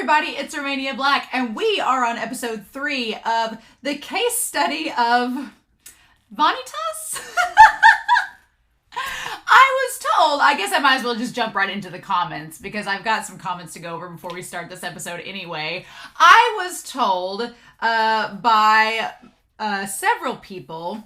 everybody, it's Romania Black, and we are on episode 3 of the case study of Vanitas? I was told, I guess I might as well just jump right into the comments because I've got some comments to go over before we start this episode anyway. I was told by several people,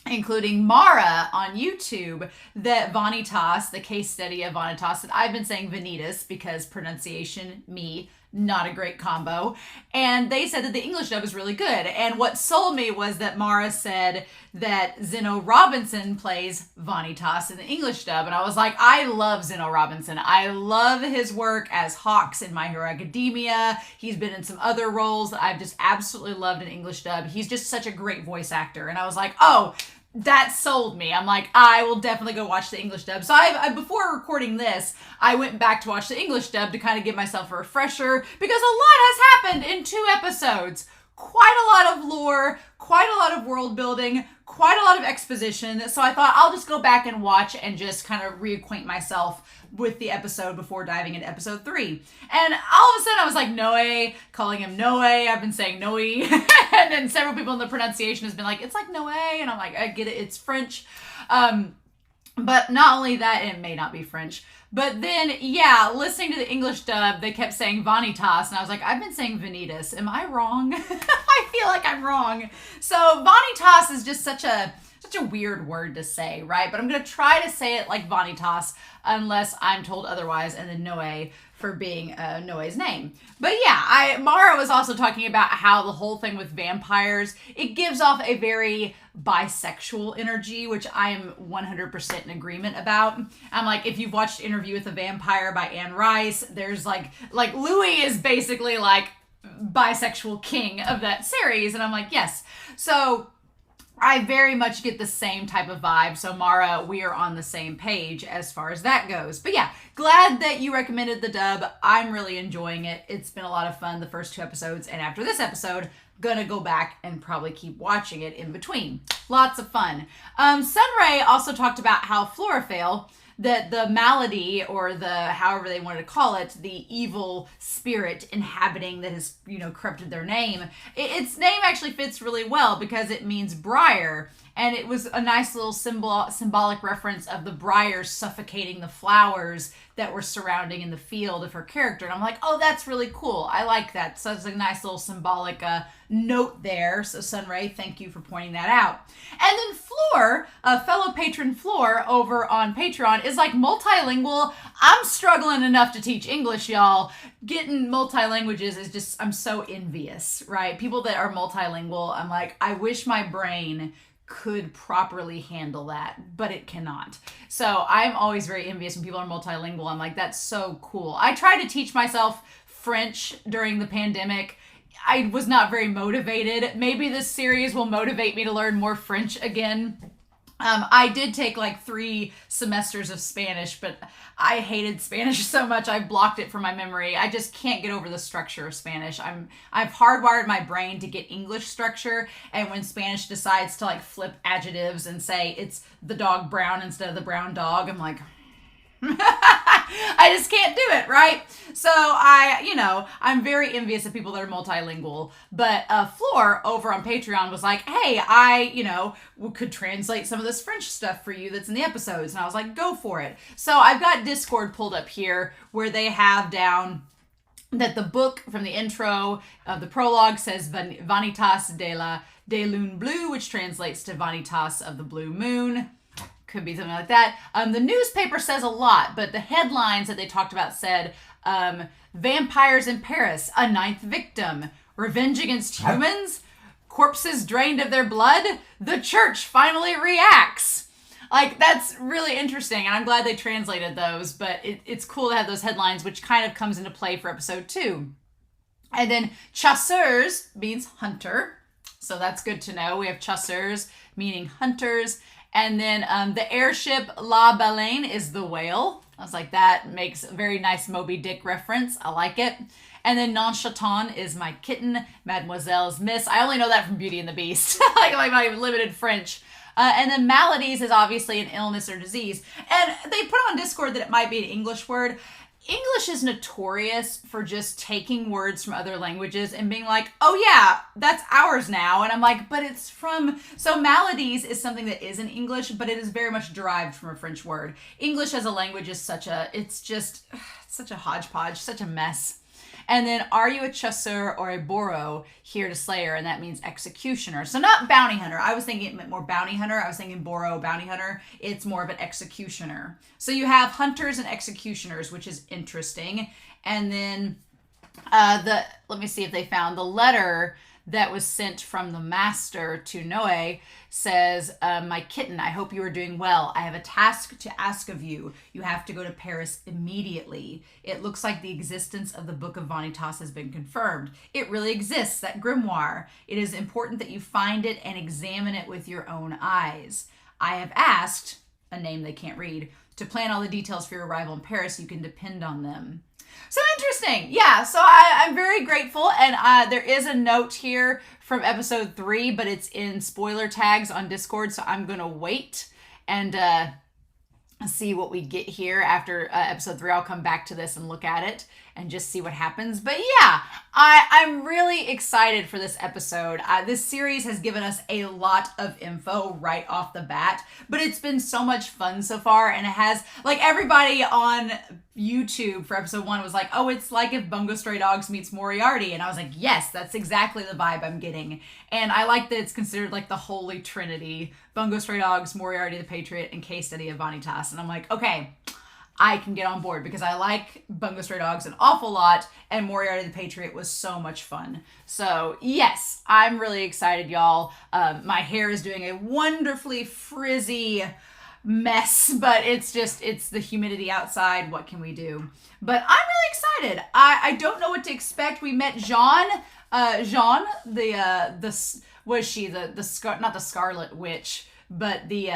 including Mara on YouTube, that Vanitas, the case study of Vanitas, that I've been saying Vanitas because pronunciation, me, not a great combo. And they said that the English dub is really good. And what sold me was that Mara said that Zeno Robinson plays Vanitas in the English dub. And I was like, I love Zeno Robinson. I love his work as Hawks in My Hero Academia. He's been in some other roles that I've just absolutely loved in English dub. He's just such a great voice actor. And I was like, oh, that sold me. I'm like, I will definitely go watch the English dub. So I before recording this, I went back to watch the English dub to kind of give myself a refresher because a lot has happened in 2 episodes. Quite a lot of lore, quite a lot of world building, quite a lot of exposition. So I thought I'll just go back and watch and just kind of reacquaint myself with the episode before diving into episode 3. And all of a sudden I was like, Noe, calling him Noe. I've been saying Noe. And then several people in the pronunciation has been like, it's like Noe. And I'm like, I get it. It's French. But not only that, it may not be French. But then, yeah, listening to the English dub, they kept saying Vanitas, and I was like, I've been saying Vanitas. Am I wrong? I feel like I'm wrong. So Vanitas is just such a weird word to say, right? But I'm going to try to say it like Vanitas unless I'm told otherwise, and then Noe for being Noe's name. But yeah, Mara was also talking about how the whole thing with vampires, it gives off a very bisexual energy, which I am 100% in agreement about. I'm like, if you've watched Interview with a Vampire by Anne Rice, there's like Louis is basically like bisexual king of that series. And I'm like, yes. So I very much get the same type of vibe. So Mara, we are on the same page as far as that goes. But yeah, glad that you recommended the dub. I'm really enjoying it. It's been a lot of fun the first 2 episodes. And after this episode, gonna go back and probably keep watching it in between. Lots of fun. Sunray also talked about how Chlorophyll, that the malady, or the however they wanted to call it, the evil spirit inhabiting that has, corrupted their name, its name actually fits really well because it means briar. And it was a nice little symbolic reference of the briars suffocating the flowers that were surrounding in the field of her character. And I'm like, oh, that's really cool. I like that. So it's a nice little symbolic note there. So Sunray, thank you for pointing that out. And then Floor, a fellow patron Floor over on Patreon, is like multilingual. I'm struggling enough to teach English, y'all. Getting multi-languages is just, I'm so envious, right? People that are multilingual, I'm like, I wish my brain could properly handle that, but it cannot. So I'm always very envious when people are multilingual. I'm like, that's so cool. I tried to teach myself French during the pandemic. I was not very motivated. Maybe this series will motivate me to learn more French again. I did take like 3 semesters of Spanish, but I hated Spanish so much I blocked it from my memory. I just can't get over the structure of Spanish. I've hardwired my brain to get English structure, and when Spanish decides to like flip adjectives and say it's the dog brown instead of the brown dog, I'm like, I just can't do it, right? So I'm very envious of people that are multilingual. But Floor over on Patreon was like, hey, I could translate some of this French stuff for you that's in the episodes. And I was like, go for it. So I've got Discord pulled up here where they have down that the book from the intro of the prologue says Vanitas de Lune Bleu, which translates to Vanitas of the Blue Moon. Could be something like that. The newspaper says a lot, but the headlines that they talked about said, vampires in Paris, a 9th victim, revenge against humans, corpses drained of their blood, the church finally reacts. Like, that's really interesting, and I'm glad they translated those, but it's cool to have those headlines, which kind of comes into play for episode 2. And then chasseurs means hunter, so that's good to know. We have chasseurs, meaning hunters. And then the airship La Baleine is the whale. I was like, that makes a very nice Moby Dick reference. I like it. And then Non-Chaton is my kitten. Mademoiselle's Miss. I only know that from Beauty and the Beast. like my limited French. And then maladies is obviously an illness or disease. And they put on Discord that it might be an English word. English is notorious for just taking words from other languages and being like, oh yeah, that's ours now. And I'm like, but it's from, so maladies is something that is in English, but it is very much derived from a French word. English as a language is it's such a hodgepodge, such a mess. And then, are you a chasseur or a boro, here to slayer? And that means executioner. So not bounty hunter. I was thinking it meant more bounty hunter. I was thinking boro, bounty hunter. It's more of an executioner. So you have hunters and executioners, which is interesting. And then let me see if they found the letter that was sent from the master to Noe says, my kitten, I hope you are doing well. I have a task to ask of you. You have to go to Paris immediately. It looks like the existence of the Book of Vanitas has been confirmed. It really exists, that grimoire. It is important that you find it and examine it with your own eyes. I have asked, a name they can't read, to plan all the details for your arrival in Paris. You can depend on them. So interesting. Yeah, so I'm very grateful. And there is a note here from episode 3, but it's in spoiler tags on Discord. So I'm going to wait and see what we get here after episode 3. I'll come back to this and look at it and just see what happens. But yeah, I'm really excited for this episode. This series has given us a lot of info right off the bat, but it's been so much fun so far. And it has, like, everybody on YouTube for episode 1 was like, oh, it's like if Bungo Stray Dogs meets Moriarty. And I was like, yes, that's exactly the vibe I'm getting. And I like that it's considered like the holy trinity: Bungo Stray Dogs, Moriarty the Patriot, and Case Study of Vanitas. And I'm like, okay, I can get on board because I like Bungo Stray Dogs an awful lot, and Moriarty the Patriot was so much fun. So yes, I'm really excited, y'all. My hair is doing a wonderfully frizzy mess, but it's the humidity outside. What can we do? But I'm really excited. I don't know what to expect. We met Jean, was she not the Scarlet Witch, but the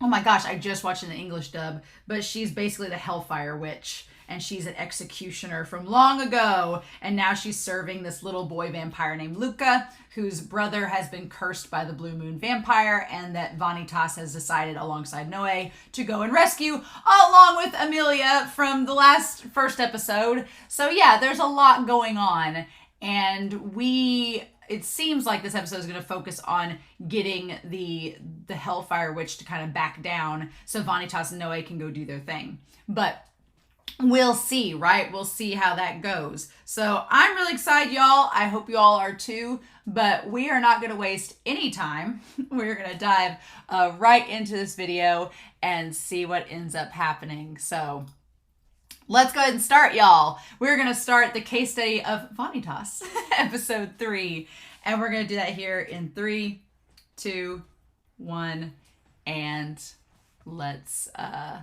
oh my gosh, I just watched in the English dub, but she's basically the Hellfire Witch, and she's an executioner from long ago, and now she's serving this little boy vampire named Luca, whose brother has been cursed by the Blue Moon vampire, and that Vanitas has decided, alongside Noe, to go and rescue, along with Amelia from the first episode. So yeah, there's a lot going on, and it seems like this episode is going to focus on getting the Hellfire Witch to kind of back down so Vanitas and Noe can go do their thing. But we'll see, right? We'll see how that goes. So I'm really excited, y'all. I hope you all are too. But we are not going to waste any time. We're going to dive right into this video and see what ends up happening. So let's go ahead and start, y'all. We're going to start the case study of Vanitas, episode 3. And we're going to do that here in 3, 2, 1, and let's go.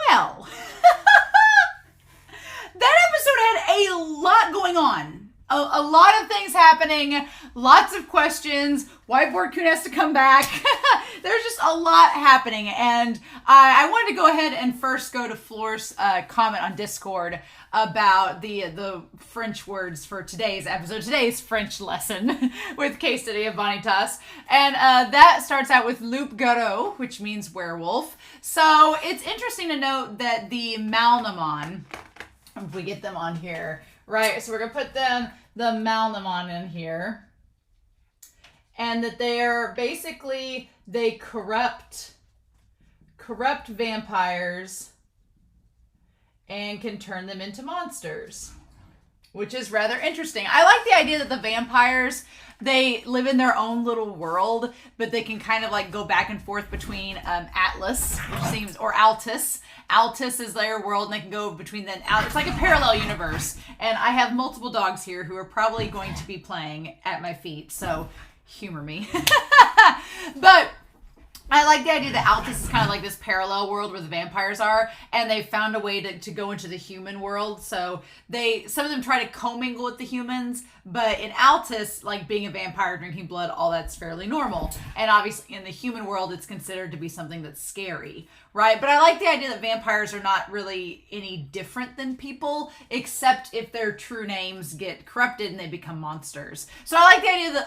Well, that episode had a lot going on. A lot of things happening, lots of questions. Whiteboard-kun has to come back. There's just a lot happening. And I wanted to go ahead and first go to Floor's comment on Discord about the French words for today's episode, today's French lesson with Case Study of Vanitas. And that starts out with loup-garou, which means werewolf. So it's interesting to note that the Malnomon, if we get them on here, right, so we're going to put the Malnomon in here. And that they're basically, they corrupt vampires and can turn them into monsters, which is rather interesting. I like the idea that the vampires, they live in their own little world, but they can kind of like go back and forth between Atlas, which seems, or Altus. Altus is their world, and they can go between them. It's like a parallel universe. And I have multiple dogs here who are probably going to be playing at my feet, so humor me. But I like the idea that Altus is kind of like this parallel world where the vampires are, and they found a way to go into the human world. So some of them try to commingle with the humans, but in Altus, like being a vampire, drinking blood, all that's fairly normal. And obviously in the human world, it's considered to be something that's scary, right? But I like the idea that vampires are not really any different than people, except if their true names get corrupted and they become monsters. So I like the idea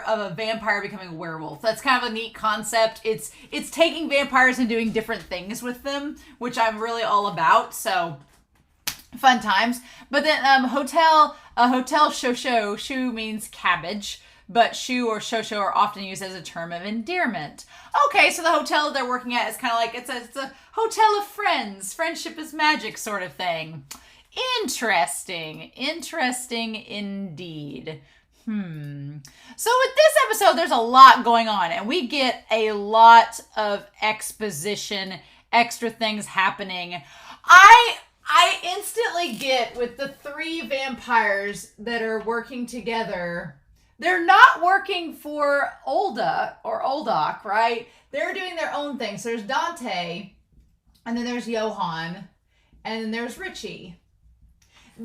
of a vampire becoming a werewolf. That's kind of a neat concept. It's taking vampires and doing different things with them, which I'm really all about. So fun times. But then hotel shosho means cabbage, but shu or shosho are often used as a term of endearment. Okay, so the hotel they're working at is kind of like it's a hotel of friends. Friendship is magic sort of thing. Interesting indeed. So with this episode, there's a lot going on, and we get a lot of exposition, extra things happening. I instantly get with the 3 vampires that are working together. They're not working for Olda or Oldok, right? They're doing their own thing. So there's Dante, and then there's Johan, and then there's Richie.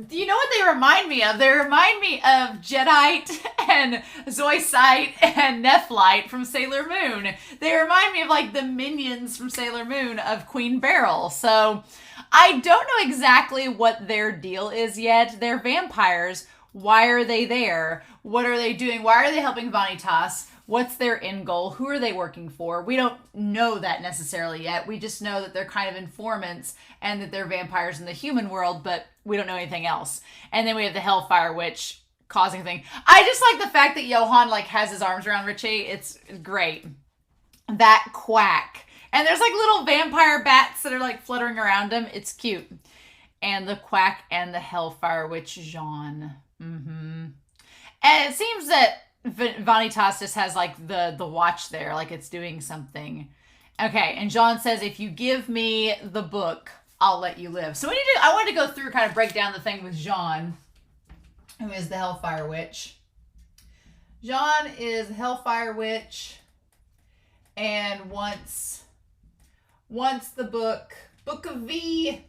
Do you know what they remind me of? They remind me of Jedi and Zoisite and Nephlite from Sailor Moon. They remind me of like the minions from Sailor Moon of Queen Beryl. So I don't know exactly what their deal is yet. They're vampires. Why are they there? What are they doing? Why are they helping Vanitas? What's their end goal? Who are they working for? We don't know that necessarily yet. We just know that they're kind of informants and that they're vampires in the human world, but we don't know anything else. And then we have the Hellfire Witch causing a thing. I just like the fact that Johan like has his arms around Richie. It's great. That quack. And there's like little vampire bats that are like fluttering around him. It's cute. And the quack and the Hellfire Witch Jean. And it seems that Vanitas just has like the watch there, like it's doing something. Okay, and Jean says, if you give me the book, I'll let you live. So I wanted to go through, kind of break down the thing with Jean, who is the Hellfire Witch. Jean is the Hellfire Witch and wants the book of V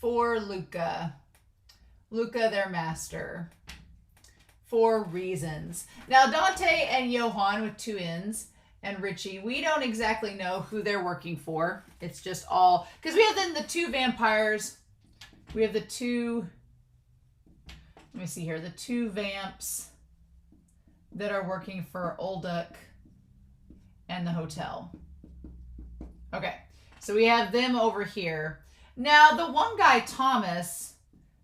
for Luca, their master. For reasons. Now, Dante and Johan with 2 N's and Richie, we don't exactly know who they're working for. It's just all, because we have then the 2 vampires. We have the 2, let me see here, the 2 vamps that are working for Olduk and the hotel. Okay, so we have them over here. Now, the one guy, Thomas,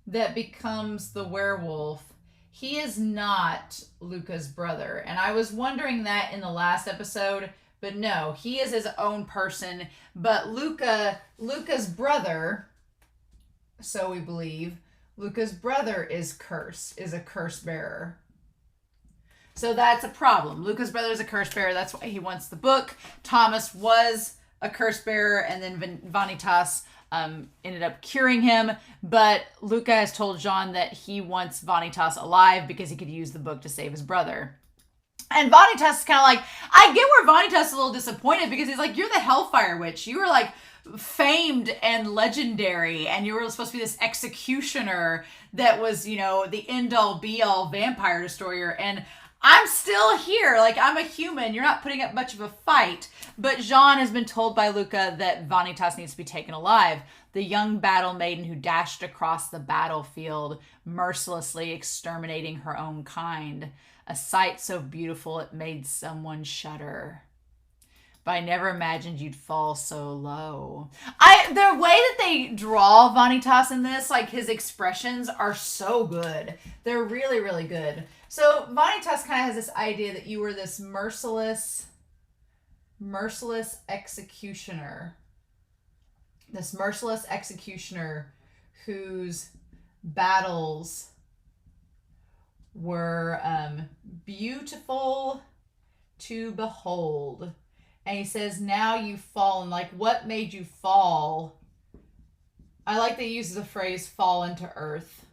that becomes the werewolf, he is not Luca's brother. And I was wondering that in the last episode, but no, he is his own person. But Luca's brother, so we believe, Luca's brother is a curse bearer. So that's a problem. Luca's brother is a curse bearer. That's why he wants the book. Thomas was a curse bearer, and then Vanitas ended up curing him, but Luca has told Jean that he wants Vanitas alive because he could use the book to save his brother. And Vanitas is kind of like, I get where Vanitas is a little disappointed, because he's like, you're the Hellfire Witch. You were like famed and legendary, and you were supposed to be this executioner that was, you know, the end-all be-all vampire destroyer, and I'm still here. Like, I'm a human. You're not putting up much of a fight. But Jean has been told by Luca that Vanitas needs to be taken alive. The young battle maiden who dashed across the battlefield, mercilessly exterminating her own kind. A sight so beautiful it made someone shudder. But I never imagined you'd fall so low. The way that they draw Vanitas in this, like his expressions are so good. They're really, really good. So Vanitas kind of has this idea that you were this merciless executioner. This merciless executioner whose battles were beautiful to behold. And he says, now you've fallen. Like, what made you fall? I like that he uses the phrase, fall into earth.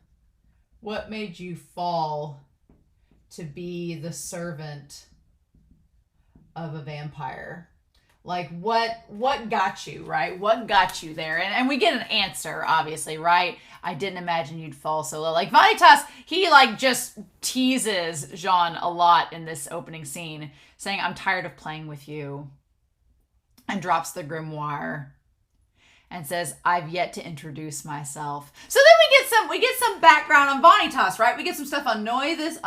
What made you fall to be the servant of a vampire? Like, what got you, right? What got you there? And we get an answer, obviously, right? I didn't imagine you'd fall so low. Like, Vanitas, he, like, just teases Jean a lot in this opening scene, saying, I'm tired of playing with you, and drops the grimoire and says, I've yet to introduce myself. So then we get some background on Vanitas, right? We get some stuff on Noe this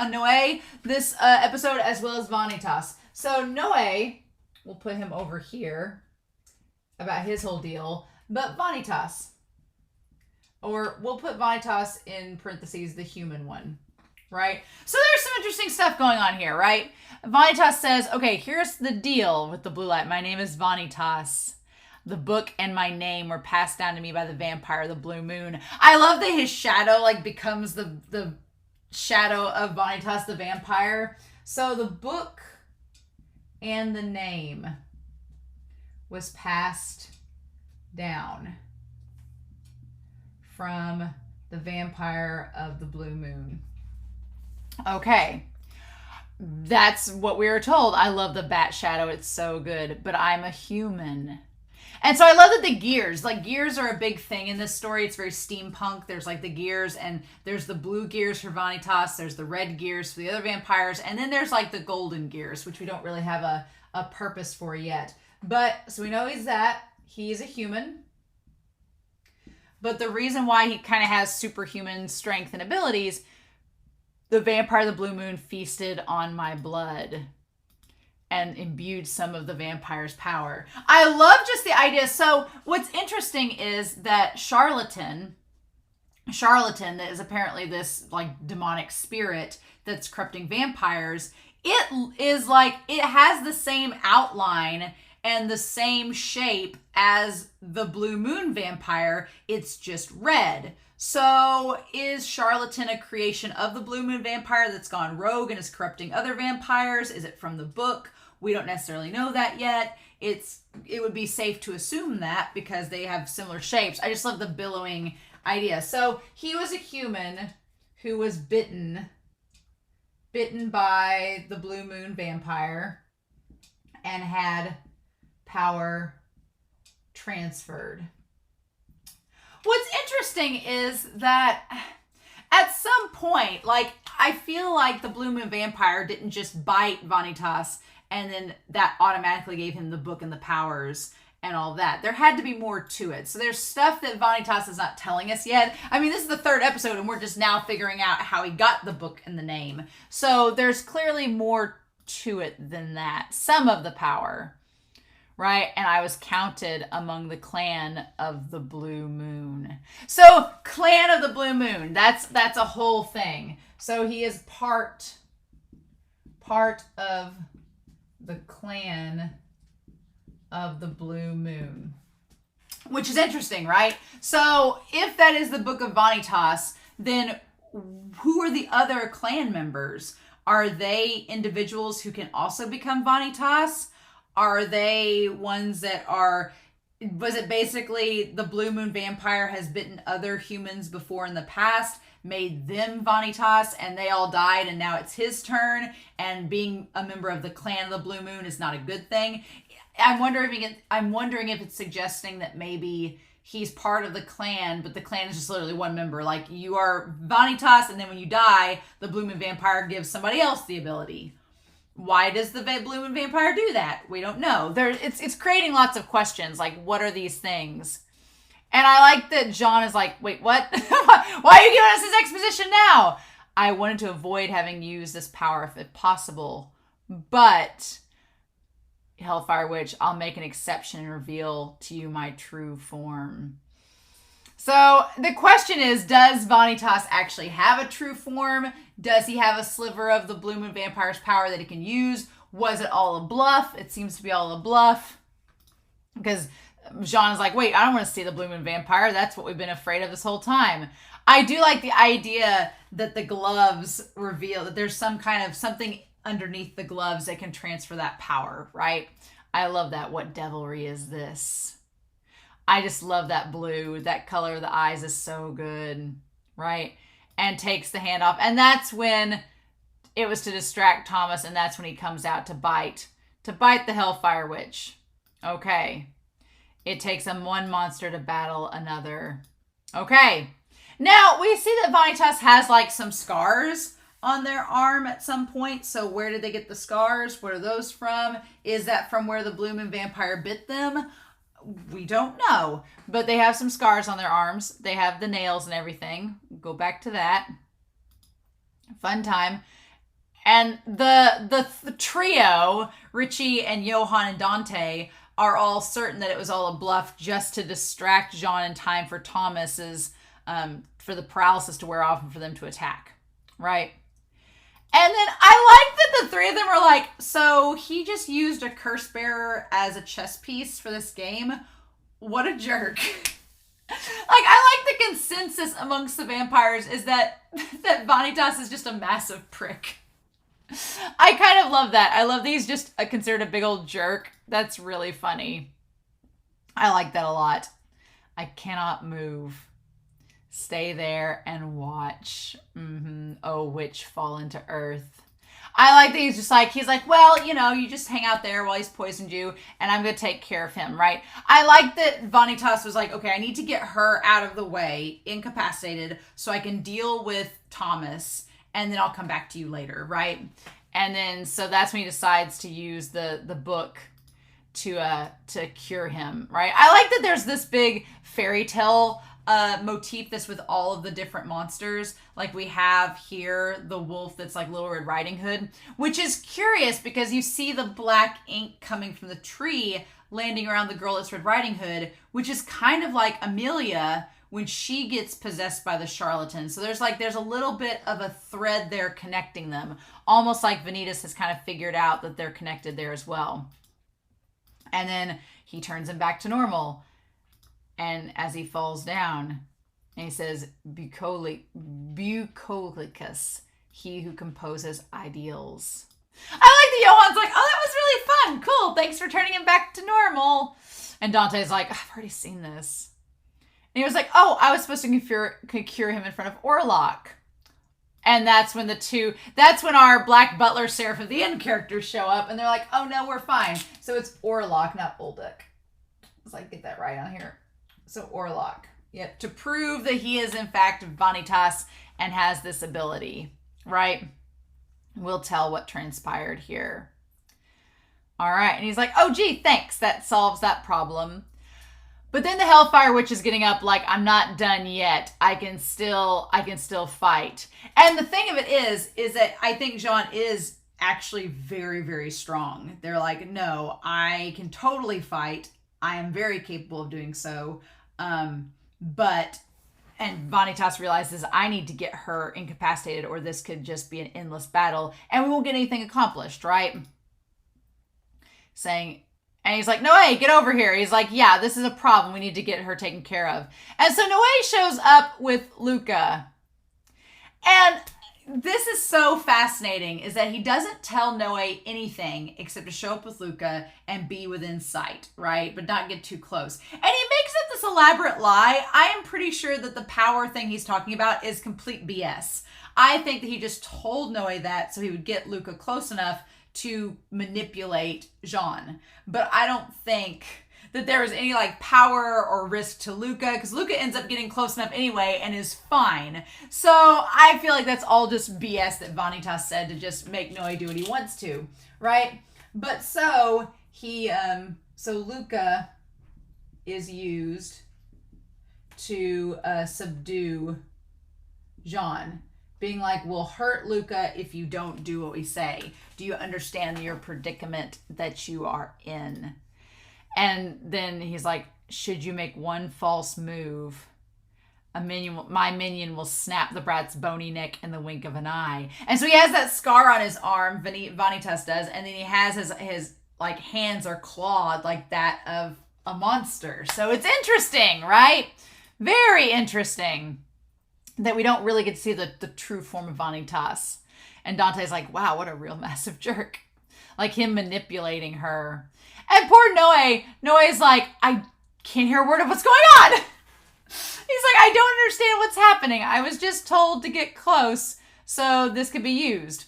episode, as well as Vanitas. So Noe, we'll put him over here about his whole deal, but Vanitas, or we'll put Vanitas in parentheses, the human one, right? So there's some interesting stuff going on here, right? Vanitas says, okay, here's the deal with the blue light. My name is Vanitas. The book and my name were passed down to me by the vampire, the blue moon. I love that his shadow, like, becomes the shadow of Vanitas, the vampire. So the book and the name was passed down from the vampire of the blue moon. Okay. That's what we were told. I love the bat shadow. It's so good. But I'm a human. And so I love that the gears are a big thing in this story. It's very steampunk. There's like the gears, and there's the blue gears for Vanitas. There's the red gears for the other vampires. And then there's like the golden gears, which we don't really have a purpose for yet. But so we know he's a human. But the reason why he kind of has superhuman strength and abilities, the vampire of the blue moon feasted on my blood and imbued some of the vampire's power. I love just the idea. So what's interesting is that Charlatan, that is apparently this like demonic spirit that's corrupting vampires, it has the same outline and the same shape as the blue moon vampire. It's just red. So is Charlatan a creation of the blue moon vampire that's gone rogue and is corrupting other vampires? Is it from the book? We don't necessarily know that yet. It would be safe to assume that because they have similar shapes. I just love the billowing idea. So he was a human who was bitten by the blue moon vampire and had power transferred. What's interesting is that at some point, like, I feel like the blue moon vampire didn't just bite Vanitas and then that automatically gave him the book and the powers and all that. There had to be more to it. So there's stuff that Vanitas is not telling us yet. I mean, this is the third episode and we're just now figuring out how he got the book and the name. So there's clearly more to it than that. Some of the power, right? And I was counted among the clan of the blue moon. So clan of the blue moon, that's a whole thing. So he is part of the clan of the blue moon, which is interesting, right? So if that is the book of Vanitas, then who are the other clan members? Are they individuals who can also become Vanitas? Are they ones that was it basically the blue moon vampire has bitten other humans before in the past, made them Vanitas, and they all died, and now it's his turn, and being a member of the clan of the blue moon is not a good thing? I'm wondering if it's suggesting that maybe he's part of the clan, but the clan is just literally one member. Like, you are Vanitas, and then when you die, the blue moon vampire gives somebody else the ability. Why does the blue moon vampire do that? We don't know. It's creating lots of questions, like, what are these things? And I like that John is like, wait, what? Why are you giving us this exposition now? I wanted to avoid having used this power if possible, but Hellfire Witch, I'll make an exception and reveal to you my true form. So the question is, does Vanitas actually have a true form? Does he have a sliver of the blue moon vampire's power that he can use? Was it all a bluff? It seems to be all a bluff. Because Jean's like, wait, I don't want to see the blue moon vampire. That's what we've been afraid of this whole time. I do like the idea that the gloves reveal that there's some kind of something underneath the gloves that can transfer that power, right? I love that. What devilry is this? I just love that blue. That color of the eyes is so good, right? And takes the hand off. And that's when it was to distract Thomas, and that's when he comes out to bite the Hellfire Witch. Okay. It takes one monster to battle another. Okay. Now, we see that Vanitas has like some scars on their arm at some point. So where did they get the scars? Where are those from? Is that from where the Blue Moon vampire bit them? We don't know. But they have some scars on their arms. They have the nails and everything. Go back to that. Fun time. And the trio, Richie and Johan and Dante, are all certain that it was all a bluff just to distract Jean in time for Thomas's, for the paralysis to wear off and for them to attack. Right? And then I like that the three of them are like, so he just used a curse bearer as a chess piece for this game? What a jerk. I like the consensus amongst the vampires is that Vanitas is just a massive prick. I kind of love that. I love that he's just considered a big old jerk. That's really funny. I like that a lot. I cannot move. Stay there and watch. Oh, witch fall into earth. I like that he's like, well, you just hang out there while he's poisoned you, and I'm going to take care of him, right? I like that Vanitas was like, okay, I need to get her out of the way, incapacitated, so I can deal with Thomas, and then I'll come back to you later, right? And then, so that's when he decides to use the book to cure him, right? I like that there's this big fairy tale motif that's with all of the different monsters. Like we have here the wolf that's like Little Red Riding Hood, which is curious because you see the black ink coming from the tree landing around the girl that's Red Riding Hood, which is kind of like Amelia when she gets possessed by the charlatan. So there's a little bit of a thread there connecting them, almost like Vanitas has kind of figured out that they're connected there as well. And then he turns him back to normal. And as he falls down, and he says, Bucolicus, he who composes ideals. I like that Johan's like, oh, that was really fun. Cool. Thanks for turning him back to normal. And Dante's like, I've already seen this. And he was like, oh, I was supposed to cure him in front of Orlok. And that's when our Black Butler, Seraph of the End characters show up. And they're like, oh, no, we're fine. So it's Orlok, not Ulduk. Let's get that right on here. So Orlok. Yep. To prove that he is, in fact, Vanitas and has this ability. Right? We'll tell what transpired here. All right. And he's like, oh, gee, thanks. That solves that problem. But then the Hellfire Witch is getting up like, I'm not done yet. I can still fight. And the thing of it is that I think Jean is actually very, very strong. They're like, no, I can totally fight. I am very capable of doing so. And Vanitas realizes I need to get her incapacitated or this could just be an endless battle and we won't get anything accomplished, right? And he's like, Noé, get over here. He's like, yeah, this is a problem. We need to get her taken care of. And so Noé shows up with Luca. And this is so fascinating is that he doesn't tell Noé anything except to show up with Luca and be within sight, right? But not get too close. And he makes it this elaborate lie. I am pretty sure that the power thing he's talking about is complete BS. I think that he just told Noé that so he would get Luca close enough to manipulate Jean. But I don't think that there was any power or risk to Luca because Luca ends up getting close enough anyway and is fine. So I feel like that's all just BS that Vanitas said to just make Noé do what he wants to, right? But so Luca is used to subdue Jean, being like, we'll hurt Luca if you don't do what we say. Do you understand your predicament that you are in? And then he's like, should you make one false move, my minion will snap the brat's bony neck in the wink of an eye. And so he has that scar on his arm, Vanitas does, and then he has his hands are clawed like that of a monster. So it's interesting, right? Very interesting that we don't really get to see the true form of Vanitas. And Dante's like, wow, what a real massive jerk. Like him manipulating her. And poor Noé's like, I can't hear a word of what's going on. He's like, I don't understand what's happening. I was just told to get close so this could be used.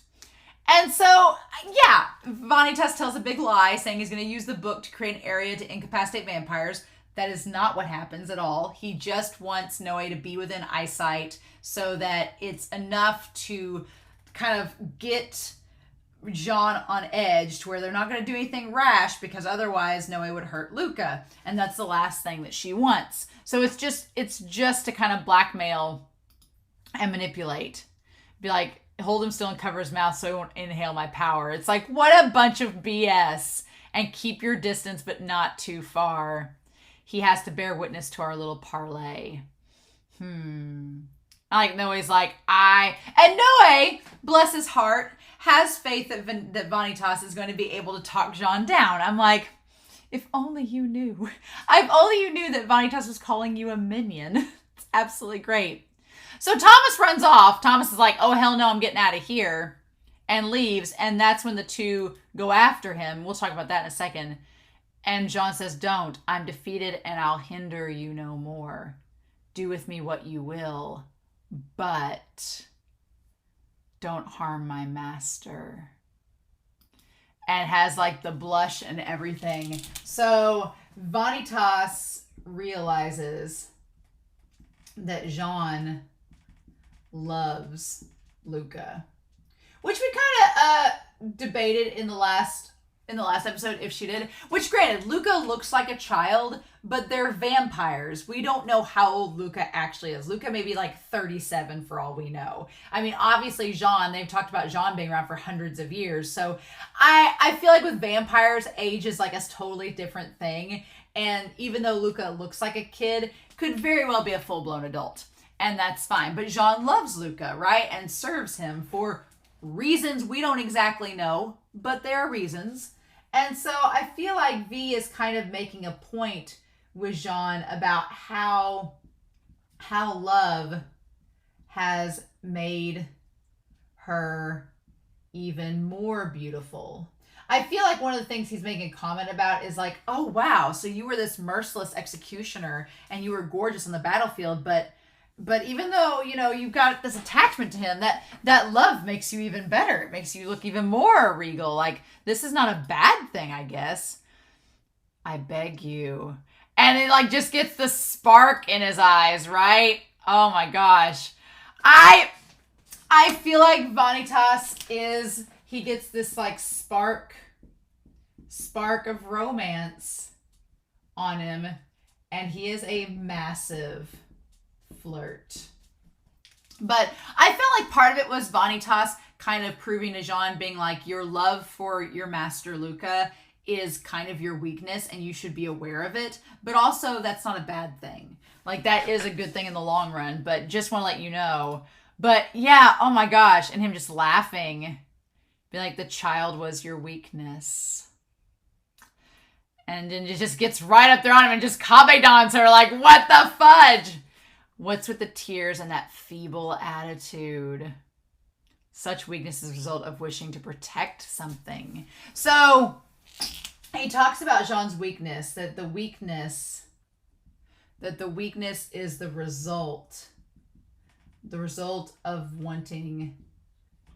And so, yeah, Vanitas tells a big lie saying he's going to use the book to create an area to incapacitate vampires. That is not what happens at all. He just wants Noe to be within eyesight so that it's enough to kind of get Jean on edge to where they're not going to do anything rash, because otherwise Noe would hurt Luca. And that's the last thing that she wants. So it's just to kind of blackmail and manipulate. Be like, hold him still and cover his mouth so he won't inhale my power. It's like, what a bunch of BS. And keep your distance, but not too far. He has to bear witness to our little parlay. Like Noe's like, and Noe, bless his heart, has faith that Vanitas is going to be able to talk Jean down. I'm like, if only you knew. If only you knew that Vanitas was calling you a minion. It's absolutely great. So Thomas runs off. Thomas is like, oh, hell no, I'm getting out of here. And leaves. And that's when the two go after him. We'll talk about that in a second. And Jean says, don't. I'm defeated and I'll hinder you no more. Do with me what you will. But don't harm my master. And has like the blush and everything. So Vanitas realizes that Jean loves Luca, which we kind of debated in the last episode if she did. Which, granted, Luca looks like a child, but they're vampires. We don't know how old Luca actually is. Luca may be like 37 for all we know. I mean, obviously Jean, they've talked about Jean being around for hundreds of years. So I feel like with vampires, age is like a totally different thing. And even though Luca looks like a kid, could very well be a full-blown adult. And that's fine. But Jean loves Luca, right? And serves him for reasons we don't exactly know, but there are reasons. And so I feel like V is kind of making a point with Jean about how love has made her even more beautiful. I feel like one of the things he's making a comment about is like, oh, wow, so you were this merciless executioner and you were gorgeous on the battlefield, but even though, you know, you've got this attachment to him, that love makes you even better. It makes you look even more regal. Like, this is not a bad thing, I guess. I beg you. And it, like, just gets the spark in his eyes, right? Oh, my gosh. I feel like Vanitas he gets this, like, spark of romance on him. And he is a massive flirt. But I felt like part of it was Vanitas kind of proving to Jean, being like, your love for your master Luca is kind of your weakness and you should be aware of it. But also, that's not a bad thing. Like, that is a good thing in the long run, but just want to let you know. But yeah, oh my gosh. And him just laughing. Be like, the child was your weakness. And then it just gets right up there on him and just kabedons her like, what the fudge? What's with the tears and that feeble attitude? Such weakness is a result of wishing to protect something. So he talks about Jean's weakness, that the weakness is the result of wanting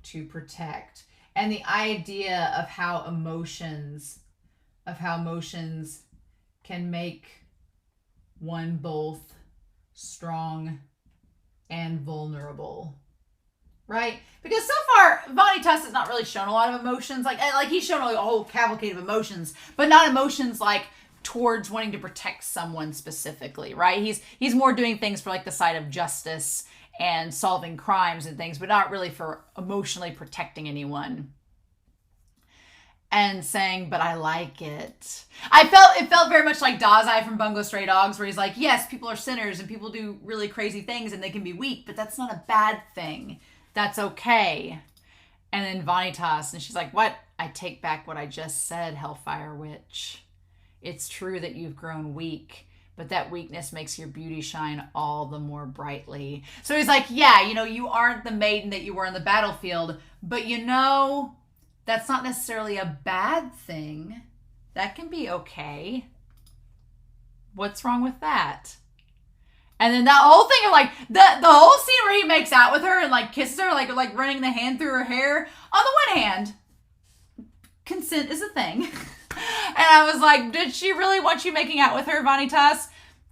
to protect. And the idea of how emotions can make one both strong and vulnerable, right? Because so far Vanitas has not really shown a lot of emotions. Like he's shown a whole cavalcade of emotions, but not emotions like towards wanting to protect someone specifically, right? He's more doing things for like the side of justice and solving crimes and things, but not really for emotionally protecting anyone. And saying, but I like it. It felt very much like Dazai from Bungo Stray Dogs, where he's like, yes, people are sinners and people do really crazy things and they can be weak, but that's not a bad thing. That's okay. And then Vanitas, and she's like, what? I take back what I just said, Hellfire Witch. It's true that you've grown weak, but that weakness makes your beauty shine all the more brightly. So he's like, yeah, you aren't the maiden that you were on the battlefield, but that's not necessarily a bad thing. That can be okay. What's wrong with that? And then that whole thing of like the whole scene where he makes out with her and like kisses her, like running the hand through her hair. On the one hand, consent is a thing. And I was like, did she really want you making out with her, Vanitas?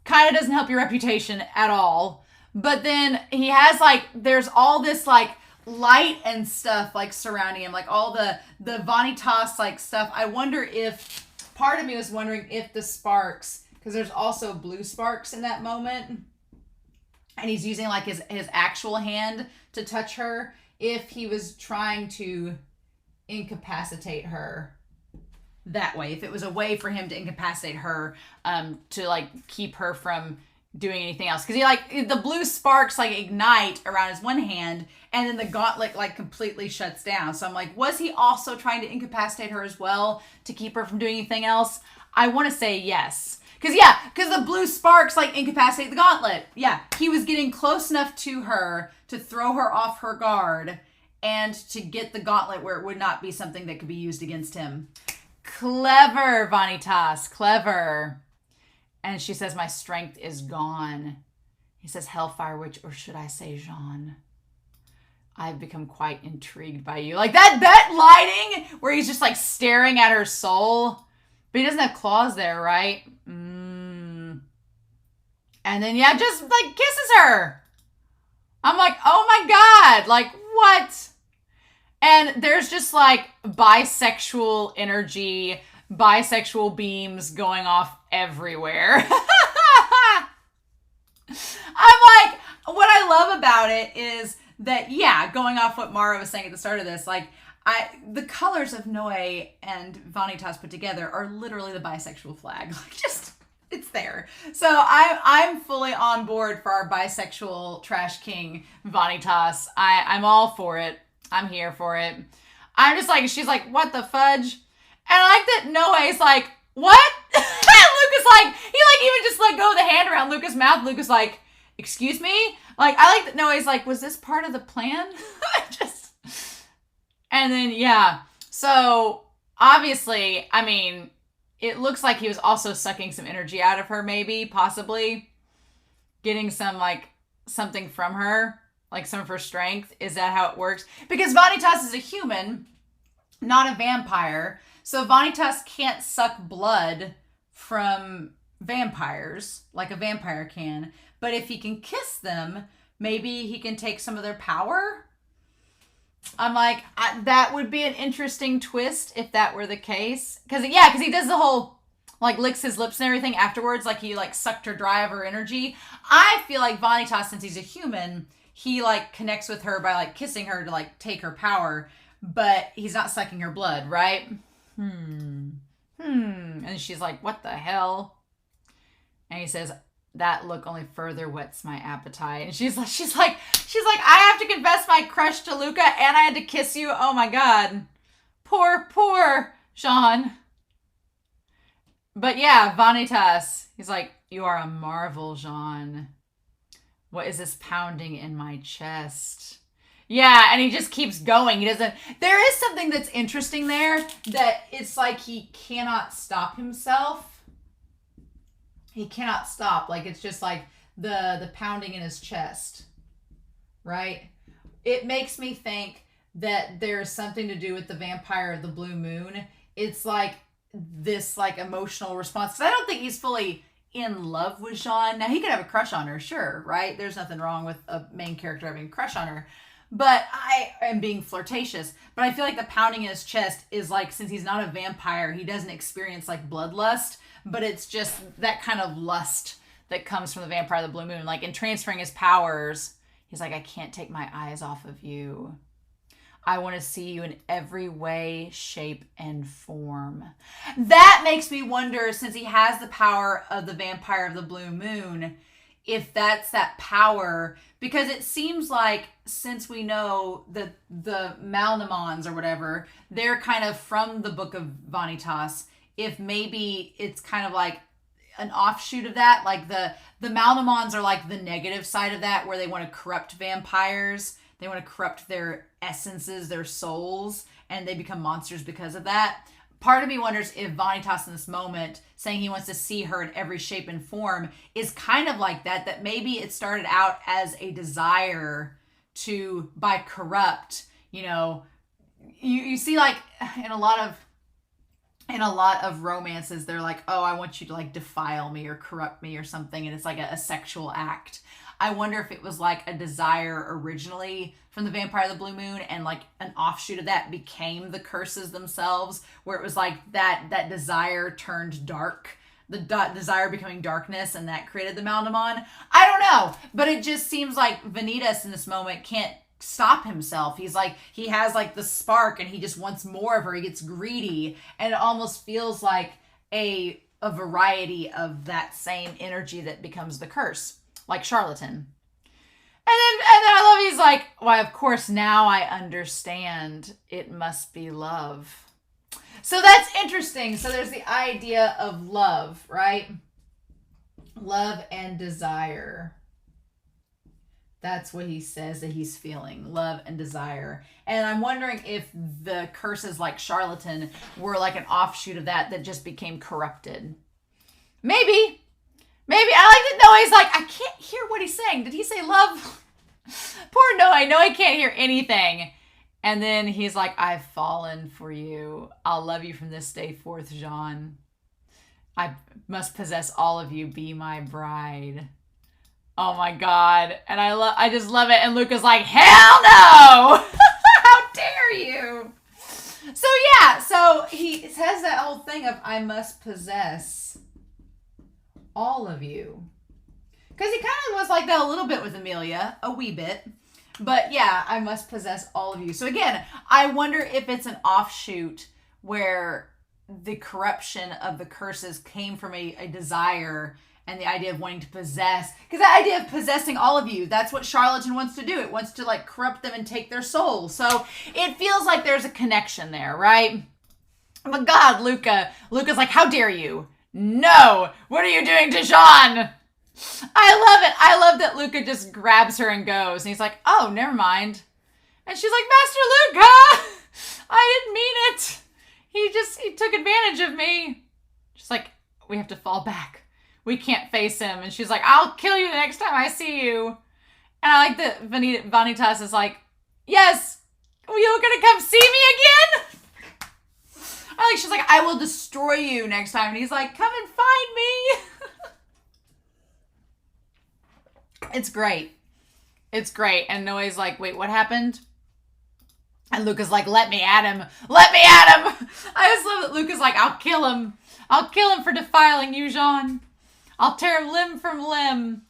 Kind of doesn't help your reputation at all. But then he has like, there's all this like light and stuff like surrounding him, like all the Vanitas like stuff. I wonder if, part of me was wondering if the sparks, because there's also blue sparks in that moment, and he's using like his actual hand to touch her, if he was trying to incapacitate her that way, if it was a way for him to incapacitate her, to like keep her from doing anything else, because he like the blue sparks like ignite around his one hand, and then the gauntlet like completely shuts down. So I'm like, was he also trying to incapacitate her as well to keep her from doing anything else? I want to say yes, because the blue sparks like incapacitate the gauntlet. Yeah, he was getting close enough to her to throw her off her guard and to get the gauntlet where it would not be something that could be used against him. Clever, Vanitas, clever. And she says, my strength is gone. He says, Hellfire Witch, or should I say Jean? I've become quite intrigued by you. Like that lighting where he's just like staring at her soul. But he doesn't have claws there, right? And then, yeah, just like kisses her. I'm like, oh my God, like what? And there's just like bisexual energy, bisexual beams going off everywhere. I'm like, what I love about it is that, yeah, going off what Mara was saying at the start of this, like the colors of Noe and Vanitas put together are literally the bisexual flag. Like just, it's there. So I'm fully on board for our bisexual trash king Vanitas. I'm all for it. I'm here for it. I'm just like, she's like, what the fudge? And I like that Noe's like, what? Lucas like, he like even just let go of the hand around Lucas' mouth. Lucas like, excuse me? Like, I like that Noe's like, was this part of the plan? And then, yeah. So, obviously, I mean, it looks like he was also sucking some energy out of her, maybe, possibly. Getting some, like, something from her. Like, some of her strength. Is that how it works? Because Vanitas is a human, not a vampire. So, Vanitas can't suck blood from vampires like a vampire can. But if he can kiss them, maybe he can take some of their power? I'm like, that would be an interesting twist if that were the case. Because he does the whole, like, licks his lips and everything afterwards. Like, he, like, sucked her dry of her energy. I feel like Vanitas, since he's a human, he, like, connects with her by, like, kissing her to, like, take her power. But he's not sucking her blood, right? And she's like, what the hell? And he says, that look only further whets my appetite. And she's like, I have to confess my crush to Luca, and I had to kiss you. Oh my God. Poor Jean. But yeah, Vanitas, he's like, you are a marvel, Jean. What is this pounding in my chest? Yeah, and he just keeps going. There is something that's interesting there, that it's like he cannot stop himself. He cannot stop. Like, it's just like the pounding in his chest, right? It makes me think that there's something to do with the vampire of the blue moon. It's like this like emotional response. 'Cause I don't think he's fully in love with Jean. Now, he could have a crush on her, sure, right? There's nothing wrong with a main character having a crush on her. But I am being flirtatious. But I feel like the pounding in his chest is like, since he's not a vampire, he doesn't experience like bloodlust. But it's just that kind of lust that comes from the vampire of the blue moon. Like, in transferring his powers, he's like, I can't take my eyes off of you. I want to see you in every way, shape, and form. That makes me wonder, since he has the power of the vampire of the blue moon, if that's that power. Because it seems like, since we know that the Malnemons or whatever, they're kind of from the Book of Vanitas, if maybe it's kind of like an offshoot of that, like the Malnemons are like the negative side of that, where they want to corrupt vampires, they want to corrupt their essences, their souls, and they become monsters because of that. part of me wonders if Vanitas in this moment saying he wants to see her in every shape and form is kind of like that maybe it started out as a desire to, by corrupt, you see like in a lot of romances, they're like, oh, I want you to like defile me or corrupt me or something. And it's like a sexual act. I wonder if it was like a desire originally from the Vampire of the Blue Moon, and like an offshoot of that became the curses themselves, where it was like that desire turned dark, the desire becoming darkness, and that created the Maldemon. I don't know, but it just seems like Vanitas in this moment can't stop himself. He's like, he has like the spark and he just wants more of her. He gets greedy, and it almost feels like a variety of that same energy that becomes the curse, like Charlatan. And then I love, he's like, why, of course, now I understand it must be love. So that's interesting. So there's the idea of love, right? Love and desire. That's what he says that he's feeling, love and desire. And I'm wondering if the curses like Charlatan were like an offshoot of that just became corrupted. Maybe. I like to know. He's like, I can't hear what he's saying. Did he say love? Poor Noe. Noe can't hear anything. And then he's like, I've fallen for you. I'll love you from this day forth, Jean. I must possess all of you. Be my bride. Oh my God. And I just love it. And Luca's like, hell no! How dare you? So yeah, so he says that whole thing of I must possess all of you. Because he kind of was like that a little bit with Amelia, a wee bit. But yeah, I must possess all of you. So again, I wonder if it's an offshoot where the corruption of the curses came from a desire and the idea of wanting to possess. Because the idea of possessing all of you, that's what Charlatan wants to do. It wants to like corrupt them and take their soul. So it feels like there's a connection there, right? But God, Luca's like, how dare you? No! What are you doing to Jean? I love it. I love that Luca just grabs her and goes. And he's like, oh, never mind. And she's like, Master Luca! I didn't mean it. He took advantage of me. She's like, we have to fall back. We can't face him. And she's like, I'll kill you the next time I see you. And I like that Vanitas is like, yes, you're going to come see me again? She's like, I will destroy you next time. And he's like, come and find me. It's great. It's great. And Noe's like, wait, what happened? And Luca's like, let me at him. Let me at him. I just love that Luca's like, I'll kill him. I'll kill him for defiling you, Jean. I'll tear limb from limb.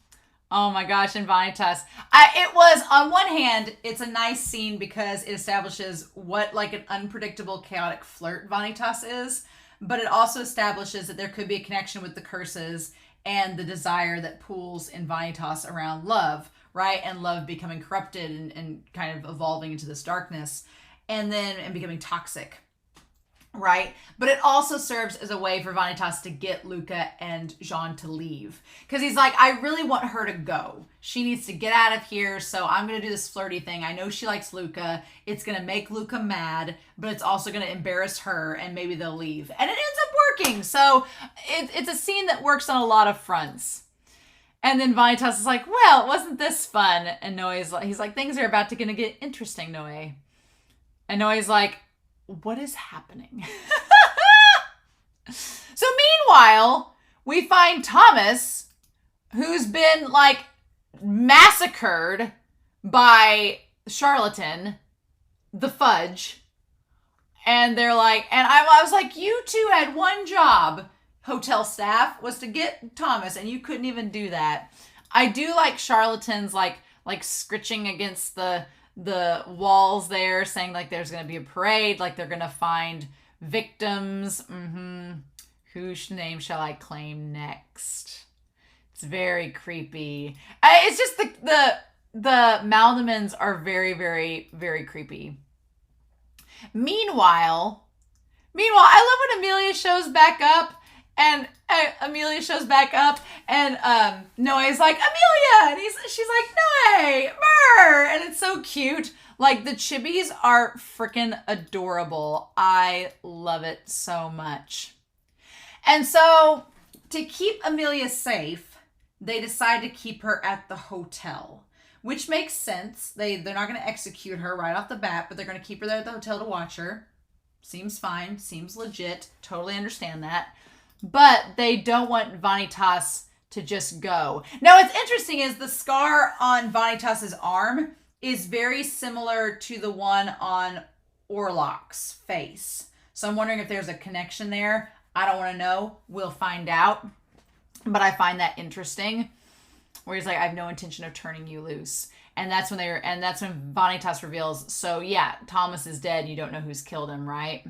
Oh my gosh, and Vanitas. It was, on one hand, it's a nice scene because it establishes what like an unpredictable, chaotic flirt Vanitas is, but it also establishes that there could be a connection with the curses and the desire that pools in Vanitas around love, right? And love becoming corrupted and kind of evolving into this darkness and becoming toxic, right? But it also serves as a way for Vanitas to get Luca and Jean to leave. Because he's like, I really want her to go. She needs to get out of here, so I'm going to do this flirty thing. I know she likes Luca. It's going to make Luca mad, but it's also going to embarrass her, and maybe they'll leave. And it ends up working. So it's a scene that works on a lot of fronts. And then Vanitas is like, well, wasn't this fun? And he's like, things are about to get interesting, Noe. And Noe's like, what is happening? So meanwhile, we find Thomas, who's been like massacred by Charlatan, the fudge. And they're like, and I was like, you two had one job, hotel staff, was to get Thomas, and you couldn't even do that. I do like Charlatan's like scritching against the walls there, saying like there's going to be a parade, like they're going to find victims. Whose name shall I claim next? It's very creepy. It's just the Maldemons are very, very, very creepy. Meanwhile, I love when Amelia shows back up And Amelia shows back up, and Noe's like, Amelia! And she's like, Noe! Brr! And it's so cute. Like, the chibis are freaking adorable. I love it so much. And so, to keep Amelia safe, they decide to keep her at the hotel, which makes sense. They're not going to execute her right off the bat, but they're going to keep her there at the hotel to watch her. Seems fine. Seems legit. Totally understand that. But they don't want Vanitas to just go. Now, what's interesting is the scar on Vanitas's arm is very similar to the one on Orlok's face. So I'm wondering if there's a connection there. I don't want to know. We'll find out. But I find that interesting. Where he's like, I have no intention of turning you loose. And that's when Vanitas reveals, so yeah, Thomas is dead. You don't know who's killed him, right?